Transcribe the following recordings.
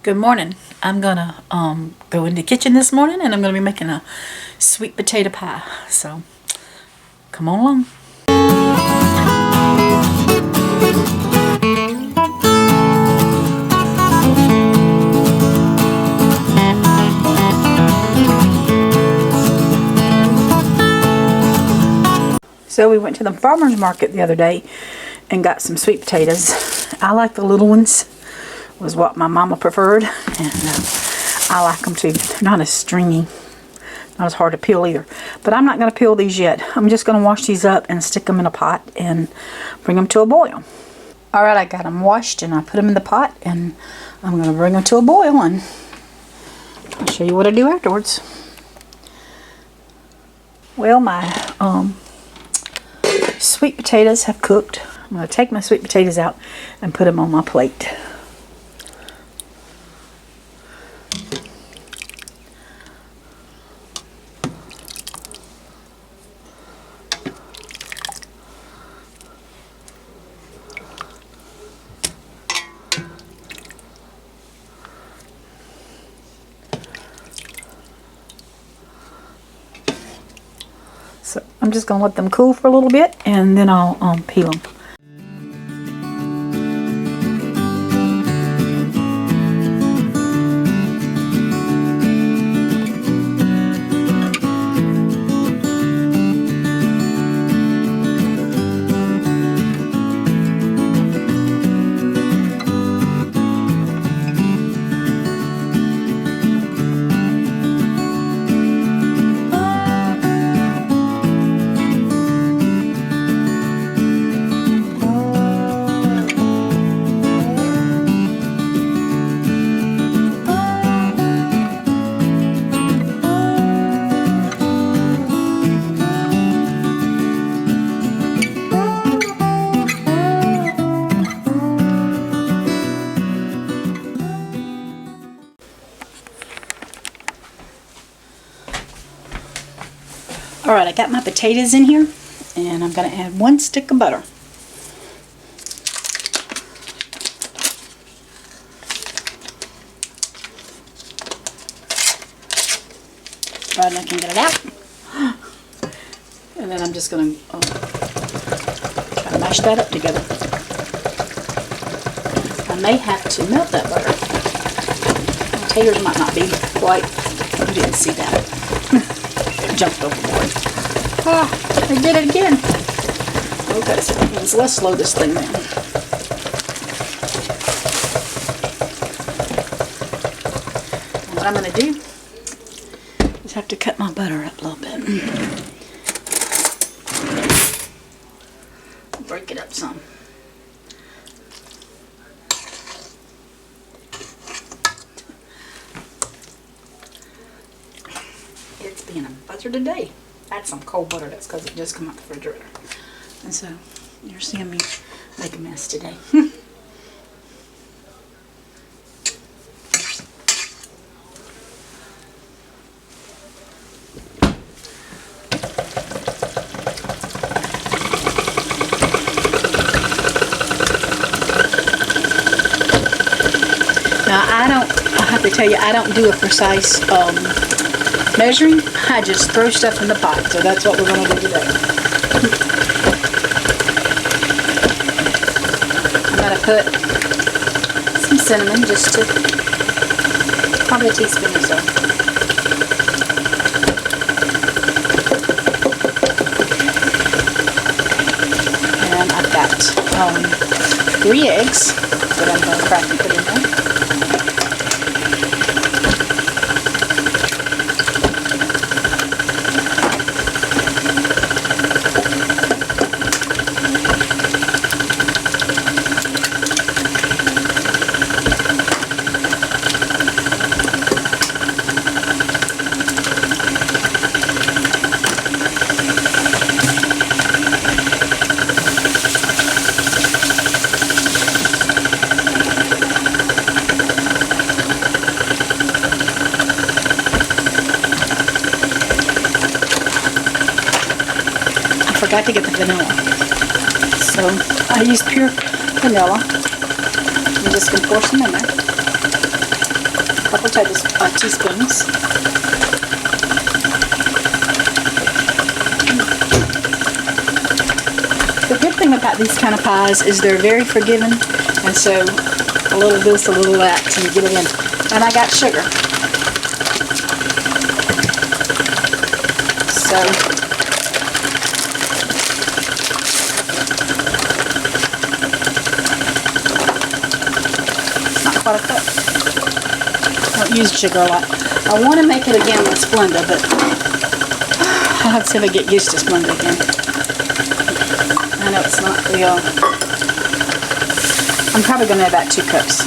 Good morning. I'm gonna go in the kitchen this morning and I'm gonna be making a sweet potato pie. So come on along. So we went to the farmer's market the other day and got some sweet potatoes. I like the little ones, was what my mama preferred, and I like them too. They're not as stringy, not as hard to peel either. But I'm not going to peel these yet. I'm just going to wash these up and stick them in a pot and bring them to a boil. Alright, I got them washed and I put them in the pot and I'm going to bring them to a boil and I'll show you what I do afterwards. Well, my sweet potatoes have cooked. I'm going to take my sweet potatoes out and put them on my plate. So I'm just going to let them cool for a little bit and then I'll peel them. Alright, I got my potatoes in here and I'm going to add 1 stick of butter. Right, and I can get it out. And then I'm just going to try to mash that up together. I may have to melt that butter. My taters might not be quite, you didn't see that. Jumped overboard. Ah, I did it again. Okay, so let's slow this thing down. And what I'm going to do is have to cut my butter up a little bit. Break it up some. It's being a butter today. That's some cold butter. That's because it just come out the refrigerator. And so you're seeing me make a mess today. Now I have to tell you, I don't do a precise measuring. I just throw stuff in the pot, so that's what we're going to do today. I'm going to put some cinnamon, just to probably a teaspoon or so. And I've got 3 eggs that I'm going to crack and put in there. Forgot to get the vanilla. So I used pure vanilla. I'm just going to pour some in there. couple teaspoons. The good thing about these kind of pies is they're very forgiving, and so a little this, a little that, and you get it in. And I got sugar. So it's not quite a cup. I don't use sugar a lot. I want to make it again with Splenda, but I'll have to see if I get used to Splenda again. I know it's not the, I'm probably going to have about 2 cups.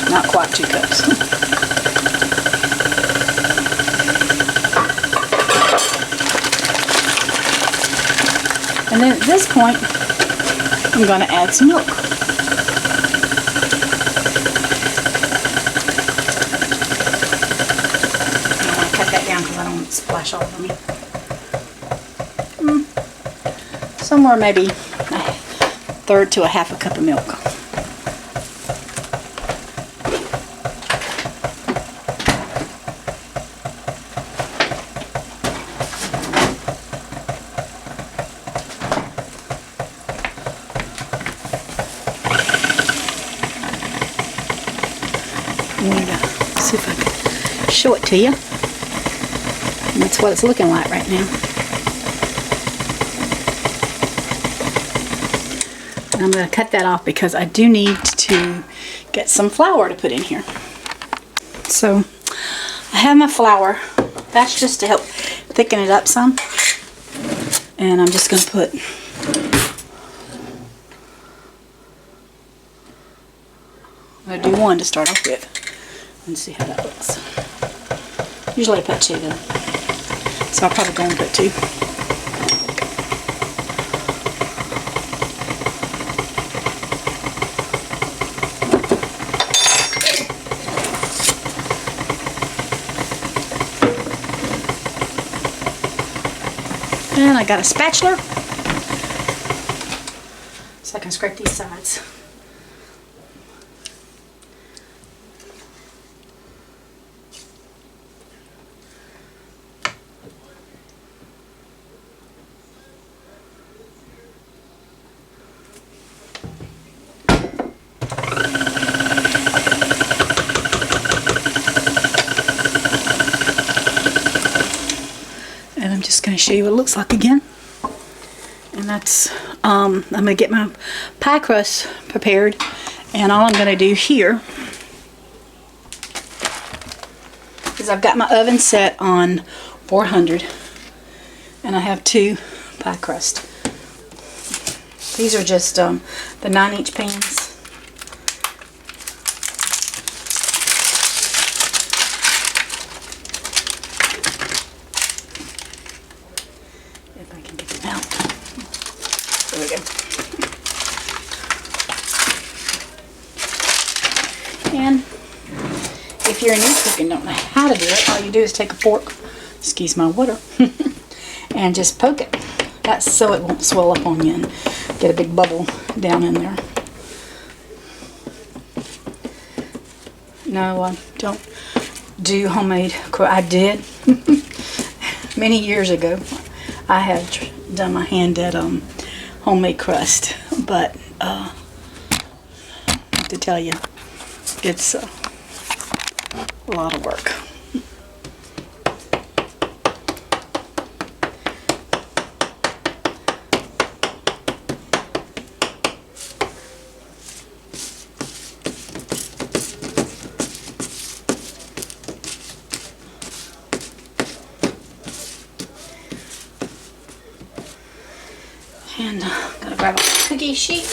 Not quite 2 cups. And then at this point, I'm going to add some milk. I want to cut that down because I don't want it to splash all over me. Somewhere maybe a third to a half a cup of milk. See if I can show it to you. And that's what it's looking like right now. And I'm going to cut that off because I do need to get some flour to put in here. So I have my flour. That's just to help thicken it up some. And I'm just going to put I'm going to do 1 to start off with and see how that looks. Usually I put 2 though, so I'll probably go and put 2. And I got a spatula so I can scrape these sides. And I'm just going to show you what it looks like again. And that's, I'm going to get my pie crust prepared. And all I'm going to do here is I've got my oven set on 400. And I have 2 pie crust. These are just the 9-inch pans. If I can get them out. There we go. And if you're new cook and don't know how to do it, all you do is take a fork, excuse my water, and just poke it. That's so it won't swell up on you and get a big bubble down in there. No, I don't do homemade. I did many years ago. I have done my hand at homemade crust, but to tell you, it's a lot of work. And I'm going to grab a cookie sheet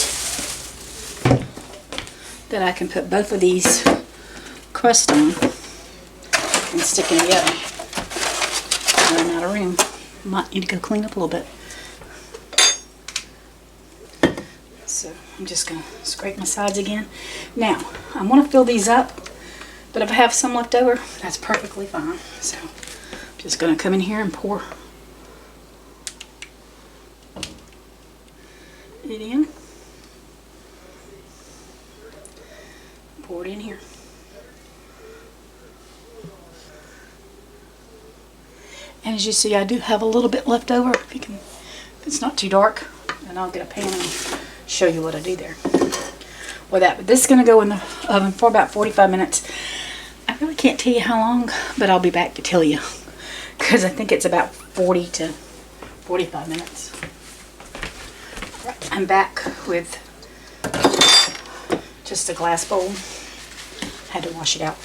that I can put both of these crusts on and stick in the oven. I'm running out of room. Might need to go clean up a little bit. So I'm just going to scrape my sides again. Now, I want to fill these up, but if I have some left over, that's perfectly fine. So I'm just going to come in here and pour it in. pour it in here. And as you see, I do have a little bit left over. If it's not too dark, and I'll get a pan and show you what I do there with that. But this is going to go in the oven for about 45 minutes. I really can't tell you how long, but I'll be back to tell you, because I think it's about 40 to 45 minutes. Right, I'm back with just a glass bowl. Had to wash it out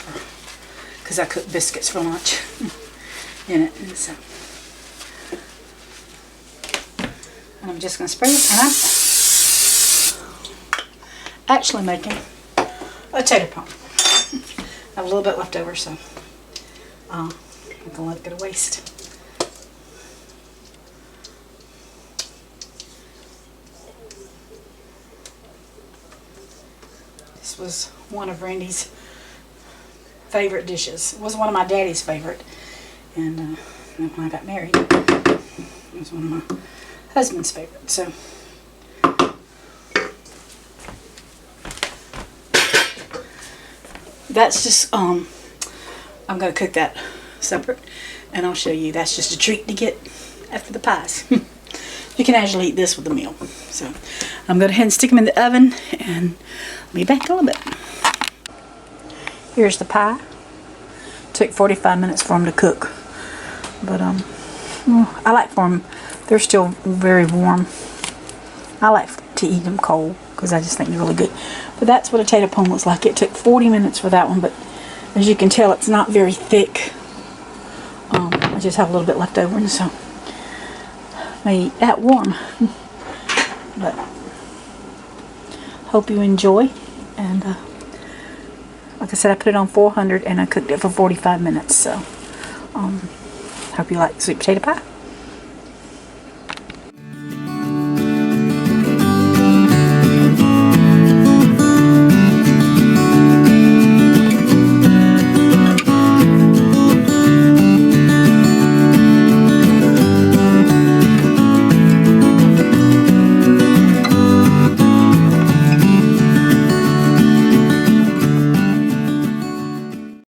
because I cooked biscuits for lunch in it. And so I'm just going to spray it. And I'm actually making a tater pump. I have a little bit left over, so I'm going to let it go to waste. This was one of Randy's favorite dishes. It was one of my daddy's favorite. And when I got married, it was one of my husband's favorites. So that's just, I'm going to cook that separate, and I'll show you. That's just a treat to get after the pies. You can actually eat this with the meal. So I'm going to go ahead and stick them in the oven, and I'll be back in a little bit. Here's the pie. Took 45 minutes for them to cook. But I like for them, they're still very warm. I like to eat them cold because I just think they're really good. But that's what a tater pump looks like. It took 40 minutes for that one, but as you can tell, it's not very thick. I just have a little bit left over, and so I may eat that warm. But hope you enjoy. And like I said, I put it on 400 and I cooked it for 45 minutes. So hope you like sweet potato pie.